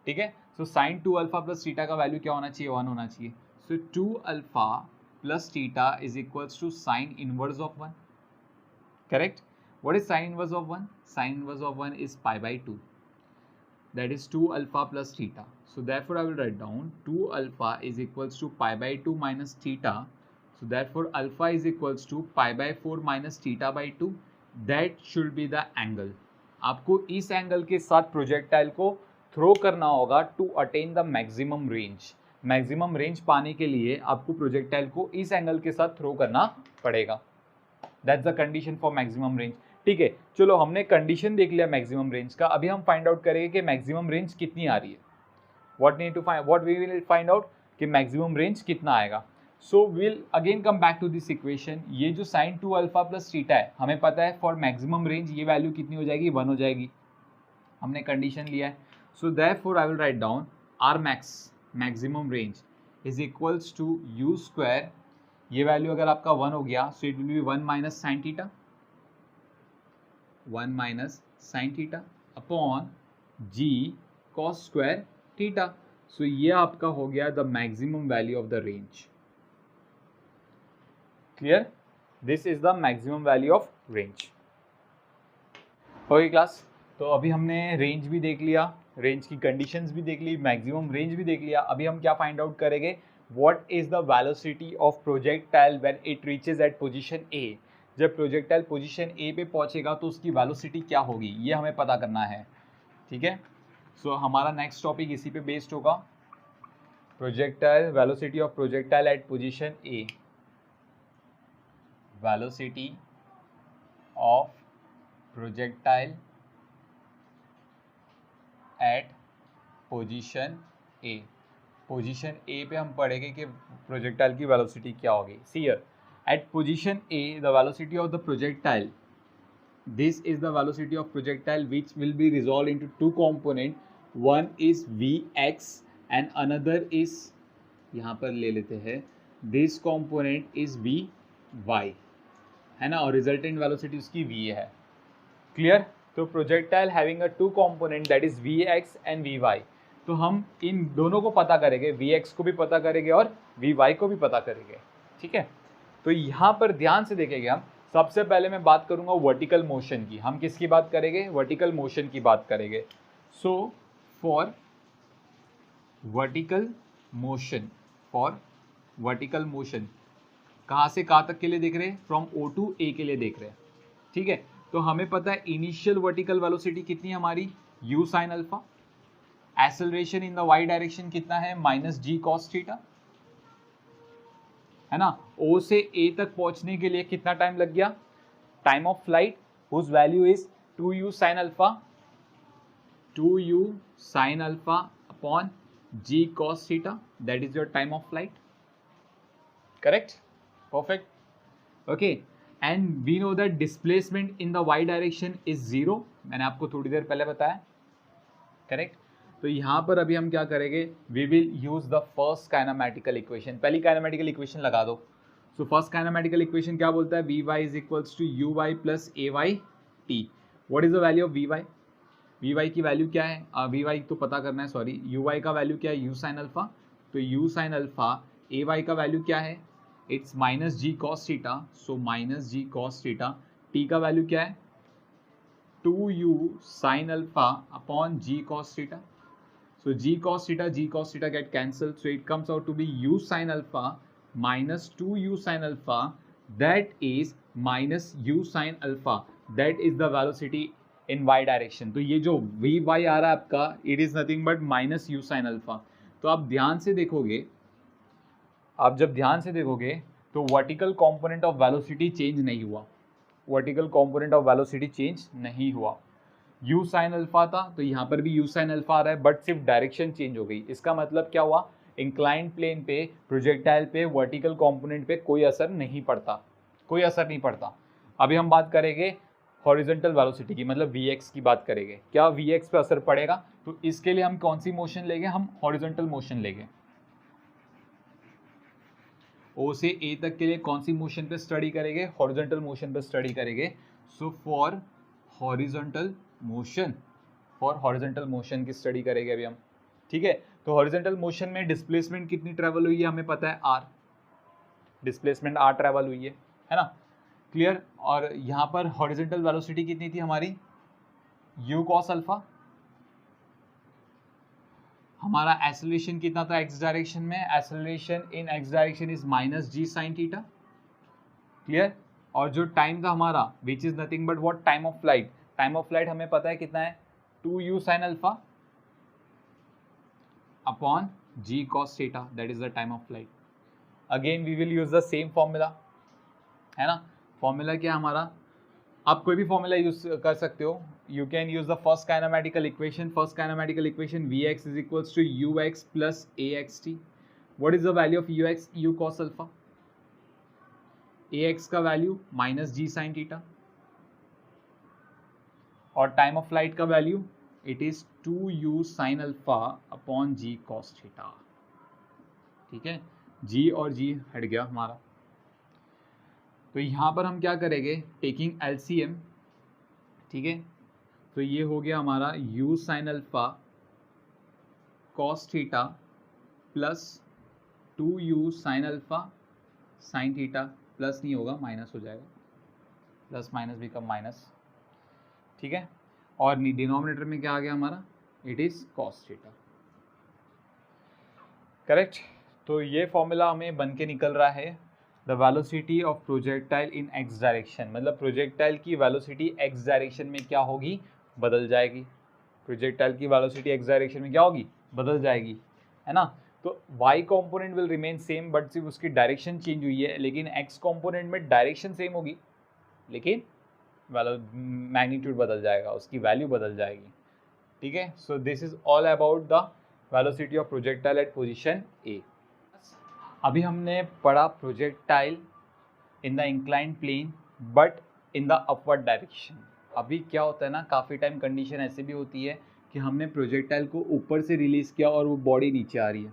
ठीक है, so sine 2 alpha plus theta का वैल्यू क्या होना चाहिए? 1 होना चाहिए। So 2 alpha plus theta is equals to sine inverse of 1। Correct. What is sine inverse of 1? Sine inverse of 1 is pi by 2. That is 2 alpha plus theta. So therefore I will write down 2 alpha is equals to pi by 2 minus theta. So therefore alpha is equals to pi by 4 minus theta by 2. That should be the angle. आपको इस angle के साथ projectile को throw करना होगा to attain the maximum range. Maximum range पाने के लिए आपको प्रोजेक्टाइल को इस एंगल के साथ थ्रो करना पड़ेगा। That's the condition for maximum range. ठीक है, चलो हमने कंडीशन देख लिया मैक्सिमम रेंज का। अभी हम फाइंड आउट करेंगे कि मैक्सिमम रेंज कितनी आ रही है। What we will find out कि मैक्सिमम रेंज कितना आएगा। So will again come back to this equation. ये जो साइन 2 अल्फा प्लस थीटा है, हमें पता है फॉर मैक्सिमम रेंज ये वैल्यू कितनी हो जाएगी? 1 हो जाएगी। हमने कंडीशन लिया है। So therefore I will write down R max, maximum range is equals to u square. ये वैल्यू अगर आपका 1 हो गया, so it will be 1 minus sine theta, 1 minus sine theta upon ji cos square theta. So ये आपका हो गया the maximum value of the range. Clear? This is the maximum value of range. Okay class, तो अभी हमने range भी देख लिया, रेंज की कंडीशंस भी देख ली, मैक्सिमम रेंज भी देख लिया। अभी हम क्या फाइंड आउट करेंगे? What is the velocity of projectile when it reaches at position A. जब प्रोजेक्टाइल पोजीशन ए पे पहुंचेगा तो उसकी वेलोसिटी क्या होगी, ये हमें पता करना है। ठीक है, सो हमारा नेक्स्ट टॉपिक इसी पे बेस्ड होगा, projectile, velocity of projectile at position A. Velocity of projectile at position A. Position A पे हम पढ़ेंगे कि प्रोजेक्टाइल की वेलोसिटी क्या होगी। See here, at position A the velocity of the projectile, this is the velocity of projectile which will be resolved into two component, one is Vx and another is, यहाँ पर ले लेते हैं, this component is Vy, है ना, और resultant velocity उसकी V है। क्लियर? तो projectile having a two component that is Vx and Vy। तो हम इन दोनों को पता करेंगे, Vx को भी पता करेंगे और Vy को भी पता करेंगे। ठीक है, तो यहाँ पर ध्यान से देखेंगे हम। सबसे पहले मैं बात करूँगा वर्टिकल मोशन की। हम किसकी बात करेंगे? वर्टिकल मोशन की बात करेंगे। सो फॉर वर्टिकल मोशन, कहाँ से कहाँ तक के लिए देख रहे हैं? फ्रॉम O टू A के लिए देख रहे हैं। ठीक है, तो हमें पता है इनिशियल वर्टिकल वेलोसिटी कितनी है हमारी? u sine alpha. Acceleration in the y direction कितना है? माइनस जी कॉस थीटा, है ना। O से A तक पहुंचने के लिए कितना टाइम लग गया? Time of flight whose value is 2u sine alpha, 2u sine alpha upon g cos theta, that is your time of flight. Correct? Perfect. Okay, and we know that displacement in the y direction is 0, मैंने आपको थोड़ी देर पहले बताया। Correct? तो यहाँ पर अभी हम क्या करेंगे? We will use the first kinematical equation. पहली काइनेमेटिकल इक्वेशन लगा दो। सो फर्स्ट काइनेमेटिकल इक्वेशन क्या बोलता है? Vy is equals to uy plus ay t। What is the value of Vy? Vy की वैल्यू क्या है? Vy तो पता करना है, सॉरी, uy का वैल्यू क्या है? u sine alpha. तो u साइन अल्फा, ay का वैल्यू क्या है? It's minus ji cos theta, so minus ji cos theta. t का वैल्यू क्या है? 2u sine alpha upon ji cos theta. So g cos theta get cancelled, so it comes out to be u sin alpha minus 2u sin alpha, that is minus u sin alpha, that is the velocity in y direction। तो ये जो Vy आ रहा है आपका, it is nothing but minus u sin alpha। तो आप ध्यान से देखोगे, आप जब ध्यान से देखोगे तो vertical component of velocity change नहीं हुआ, vertical component of velocity change नहीं हुआ। u साइन अल्फा था तो यहाँ पर भी u साइन अल्फा आ रहा है, बट सिर्फ डायरेक्शन चेंज हो गई। इसका मतलब क्या हुआ? इंक्लाइंड प्लेन पे प्रोजेक्टाइल पे वर्टिकल कंपोनेंट पे कोई असर नहीं पड़ता, कोई असर नहीं पड़ता। अभी हम बात करेंगे हॉरिजॉन्टल वेलोसिटी की, मतलब Vx की बात करेंगे, क्या Vx पे असर पड़ेगा? तो इसके लिए हम कौन सी मोशन लेंगे? हम हॉरिजॉन्टल मोशन लेंगे। O से A तक के लिए कौन सी मोशन पे स्टडी करेंगे? हॉरिजॉन्टल मोशन पे स्टडी करेंगे। सो फॉर हॉरिजॉन्टल मोशन की स्टडी करेंगे अभी हम, ठीक है। तो हॉरिजॉन्टल मोशन में डिस्प्लेसमेंट कितनी ट्रेवल हुई है हमें पता है, r, डिस्प्लेसमेंट r ट्रेवल हुई है ना, क्लियर। और यहाँ पर हॉरिजॉन्टल वेलोसिटी कितनी थी हमारी, u cos अल्फा। हमारा एक्सेलरेशन कितना था x डायरेक्शन में, acceleration in x direction is -g sin theta, clear. और जो टाइम था हमारा which is nothing but what, time of flight. Time of flight हमें पता है कितना है, 2u sin alpha upon g cos theta, that is the time of flight. Again we will use the same formula, है ना। Formula क्या हमारा, आप कोई भी फॉर्मूला यूज कर सकते हो। You can use the first kinematical equation. First kinematical equation Vx is equals to ux plus axt। What is the value of ux, u cos alpha, ax का वैल्यू -g sin थीटा, और time of flight का value it is 2u sin alpha upon g cos theta, ठीक है। g और g हट गया हमारा। तो यहाँ पर हम क्या करेंगे, टेकिंग LCM, ठीक है। तो ये हो गया हमारा u sin alpha cos theta plus 2u sin alpha sin theta, plus नहीं होगा माइनस हो जाएगा, प्लस माइनस बिकम माइनस, ठीक है। और डिनोमिनेटर में क्या आ गया हमारा, it is cos theta, correct. तो ये फॉर्मूला हमें बन के निकल रहा है, the velocity of projectile in x direction, मतलब प्रोजेक्टाइल की वेलोसिटी x डायरेक्शन में क्या होगी, बदल जाएगी। प्रोजेक्टाइल की वेलोसिटी x डायरेक्शन में क्या होगी, बदल जाएगी, है ना। तो y component will remain same, but सिर्फ उसकी डायरेक्शन चेंज हुई है, लेकिन x कंपोनेंट में डायरेक्शन सेम होगी, लेकिन मैग्नीट्यूड बदल जाएगा, उसकी वैल्यू बदल जाएगी, ठीक है। So this is all about the velocity of projectile at position A. अभी हमने पढ़ा projectile in the inclined plane but in the upward direction. अभी क्या होता है ना, काफ़ी टाइम कंडीशन ऐसे भी होती है कि हमने प्रोजेक्टाइल को ऊपर से रिलीज़ किया और वो बॉडी नीचे आ रही है,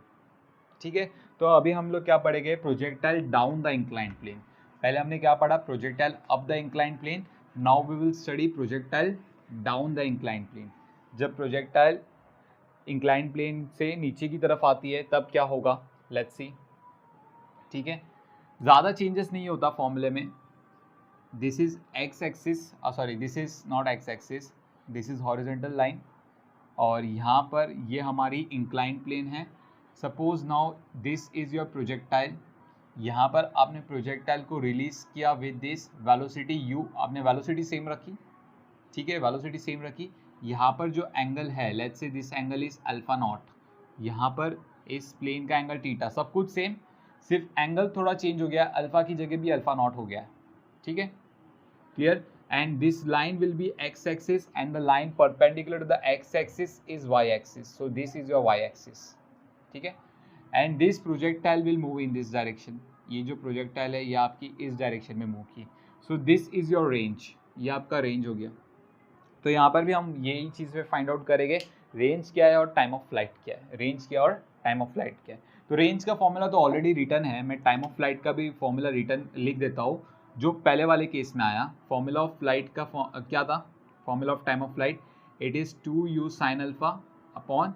ठीक है। तो अभी हम लोग क्या पढ़ेंगे, projectile down the inclined plane. पहले हमने क्या पढ़ा, projectile up the inclined plane. Now we will study projectile down the inclined plane. जब प्रोजेक्टाइल इंक्लाइंड प्लेन से नीचे की तरफ आती है तब क्या होगा, लेट्स सी, ठीक है। ज़्यादा चेंजेस नहीं होता फॉर्मूले में। This is x axis, sorry this is not x axis, this is horizontal line, और यहाँ पर ये हमारी इंक्लाइंड प्लेन है। Suppose now this is your projectile, यहाँ पर आपने प्रोजेक्टाइल को रिलीज किया विद दिस वेलोसिटी u, आपने वेलोसिटी सेम रखी, ठीक है, वेलोसिटी सेम रखी। यहाँ पर जो एंगल है, let's say this angle is alpha not, यहाँ पर इस प्लेन का एंगल थीटा, सब कुछ सेम, सिर्फ एंगल थोड़ा चेंज हो गया, अल्फा की जगह भी अल्फा नॉट हो गया है, ठीक है, clear. And this line will be x axis and the line perpendicular to the x axis is y axis, so this is your y axis, ठीक है। And this projectile will move in this direction, ये जो projectile है ये आपकी इस direction में move की, सो दिस इज योर रेंज, ये आपका रेंज हो गया। तो यहाँ पर भी हम यही चीज़ पे फाइंड आउट करेंगे, रेंज क्या है और टाइम ऑफ फ्लाइट क्या है, रेंज क्या और टाइम ऑफ फ्लाइट क्या है। तो रेंज का फॉर्मूला तो ऑलरेडी रिटर्न है, मैं टाइम ऑफ फ्लाइट का भी फॉर्मूला रिटर्न लिख देता हूँ, जो पहले वाले केस में आया। फॉर्मूला ऑफ फ्लाइट का क्या था, formula of time of flight, it is 2u sin alpha upon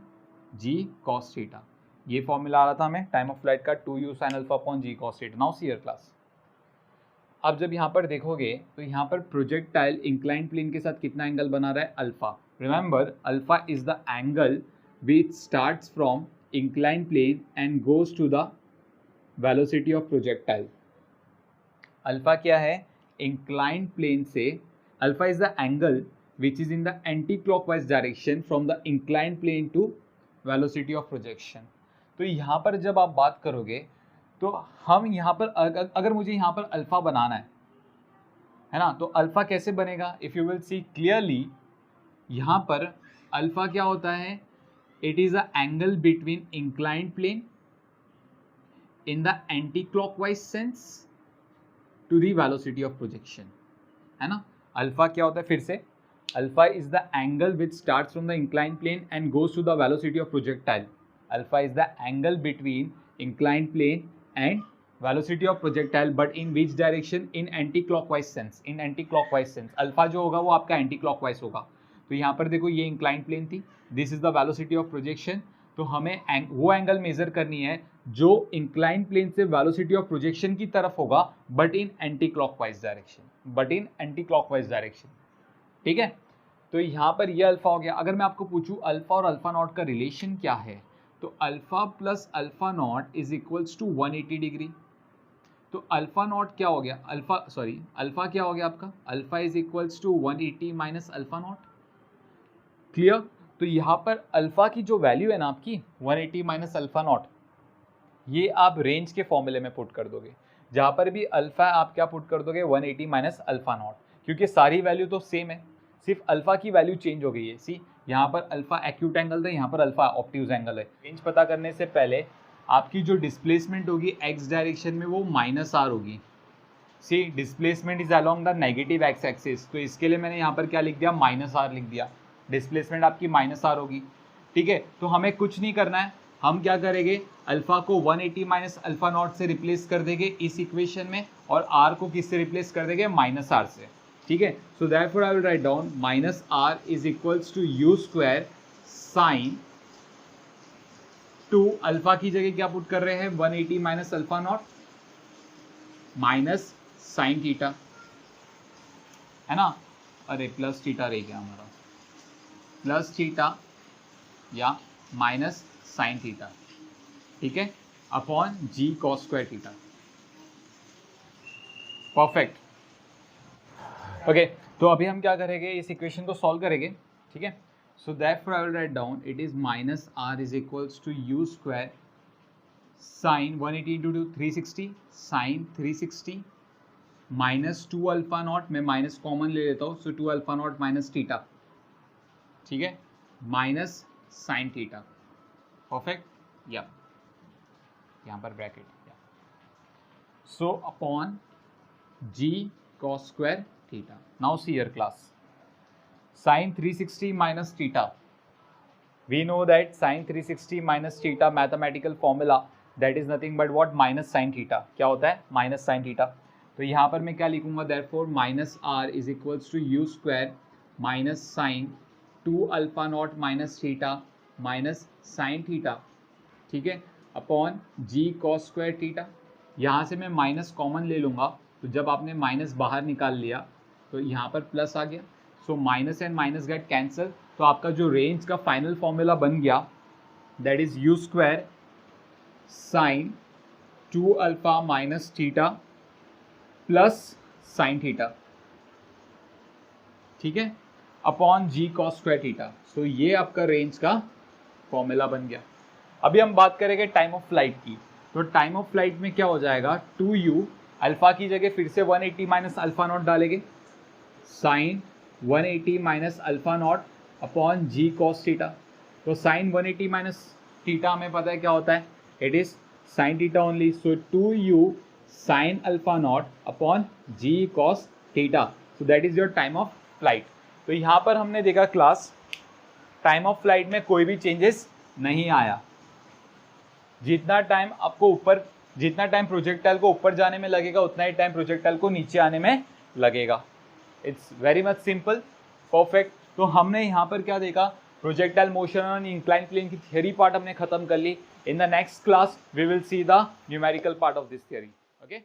g cos theta, ये फॉर्मूला आ रहा था हमें टाइम ऑफ फ्लाइट का, 2u sin alpha upon g cos theta. Now see your class, अब जब यहाँ पर देखोगे तो यहाँ पर प्रोजेक्टाइल इंक्लाइंड प्लेन के साथ कितना एंगल बना रहा है, alpha. Remember alpha is the angle which starts from inclined plane and goes to the velocity of projectile. Alpha क्या है, इंक्लाइंड प्लेन से, alpha is the angle which is in the anti clockwise direction from the inclined plane to velocity of projection. तो यहाँ पर जब आप बात करोगे तो हम यहाँ पर अगर मुझे यहाँ पर अल्फा बनाना है ना, तो अल्फा कैसे बनेगा, if you will see clearly, यहाँ पर अल्फा क्या होता है, it is a angle between inclined plane in the anti clockwise sense to the velocity of projection, है ना। अल्फा क्या होता है फिर से, alpha is the angle which starts from the incline plane and goes to the velocity of projectile. Alpha is the angle between incline plane and velocity of projectile, but in which direction, in anti clockwise sense, in anti clockwise sense. Alpha जो होगा वो आपका anti clockwise होगा। तो यहाँ पर देखो ये इंक्लाइन प्लेन थी, this is the velocity of projection. तो हमें वो एंगल मेजर करनी है जो इंक्लाइन प्लेन से वेलोसिटी ऑफ प्रोजेक्शन की तरफ होगा, but in anti clockwise direction, but in anti clockwise direction, ठीक है। तो यहाँ पर ये अल्फा हो गया। अगर मैं आपको पूछूं अल्फा और अल्फा नॉट का रिलेशन क्या है, तो alpha plus alpha naught is equals to 180 degree. तो अल्फा नॉट क्या हो गया, अल्फा क्या हो गया आपका, alpha is equals to 180 minus alpha naught. Clear. तो यहाँ पर अल्फा की जो वैल्यू है ना आपकी 180 माइनस अल्फा नॉट, ये आप रेंज के फॉर्मूले में पुट कर दोगे। जहाँ पर भी अल्फा है आप क्या पुट कर दोगे, 180 माइनस अल्फा नॉट, क्योंकि सारी वैल्यू तो सेम है, सिर्फ अल्फा की वैल्यू चेंज हो गई है। सी यहाँ पर अल्फा एक्यूट एंगल था, यहाँ पर अल्फा ऑब्ट्यूज एंगल है। रेंज पता करने से पहले आपकी जो डिस्प्लेसमेंट होगी एक्स डायरेक्शन में वो माइनस आर होगी। See displacement is along the negative X axis, तो इसके लिए मैंने यहाँ पर क्या लिख दिया, माइनस आर लिख दिया। डिस्प्लेसमेंट आपकी माइनस आर होगी, ठीक है। तो हमें कुछ नहीं करना है, हम क्या करेंगे, अल्फा को 180 माइनस अल्फा नॉट से रिप्लेस कर देंगे इस इक्वेशन में, और आर को किससे रिप्लेस कर देंगे, माइनस आर से, ठीक है। So therefore I will write down minus R is equals to u square sine two, alpha की जगह क्या पुट कर रहे हैं, 180 minus alpha naught minus sine theta, है ना। अरे प्लस थीटा रह गया हमारा, प्लस थीटा या माइनस साइन थीटा, ठीक है, अपॉन जी cos square theta. Perfect. Okay, तो अभी हम क्या करेंगे, इस इक्वेशन को सॉल्व करेंगे, ठीक है। So therefore I will write down it is minus R is equals to u square sine 180 into 360 sine 360 minus 2 alpha naught, मैं माइनस कॉमन ले लेता हूँ, so 2 alpha naught minus theta, ठीक है, माइनस साइन थीटा। परफेक्ट, या यहाँ पर bracket, या so upon ji cos square theta. Now see your class, sine 360 minus theta, we know that sine 360 minus theta mathematical formula that is nothing but what, minus sine theta. क्या होता है, minus sine theta. तो यहाँ पर मैं क्या लिखूंगा, therefore minus R is equals to u square minus sine 2 alpha naught minus theta minus sine theta, ठीक है, अपॉन जी कॉस स्क्वायर थीटा। यहाँ से मैं माइनस कॉमन ले लूँगा, तो जब आपने माइनस बाहर निकाल लिया तो यहाँ पर प्लस आ गया, so minus and minus get cancel. तो आपका जो रेंज का फाइनल फॉर्मूला बन गया that is you square sign 2 alpha minus theta plus sine theta, ठीक है, अपॉन जी कॉस स्क्वायर थीटा। सो ये आपका रेंज का फॉर्मूला बन गया। अभी हम बात करेंगे टाइम ऑफ फ्लाइट की। तो टाइम ऑफ फ्लाइट में क्या हो जाएगा, 2u, अल्फा की जगह फिर से 180 माइनस अल्फा नॉट डालेंगे, sine 180 minus alpha naught upon जी कॉस थीटा। तो साइन 180 माइनस थीटा हमें पता है क्या होता है, it is sine theta only, so 2u sine alpha naught upon ji cos theta. So that is your time of flight. तो यहाँ पर हमने देखा क्लास, टाइम ऑफ फ्लाइट में कोई भी चेंजेस नहीं आया। जितना टाइम आपको ऊपर, जितना टाइम प्रोजेक्टाइल को ऊपर जाने में लगेगा उतना ही टाइम प्रोजेक्टाइल को नीचे आने में लगेगा। It's very much simple, perfect. तो हमने यहाँ पर क्या देखा, projectile motion on incline plane की थियरी पार्ट हमने खत्म कर ली। In the next class we will see the numerical part of this theory. Okay.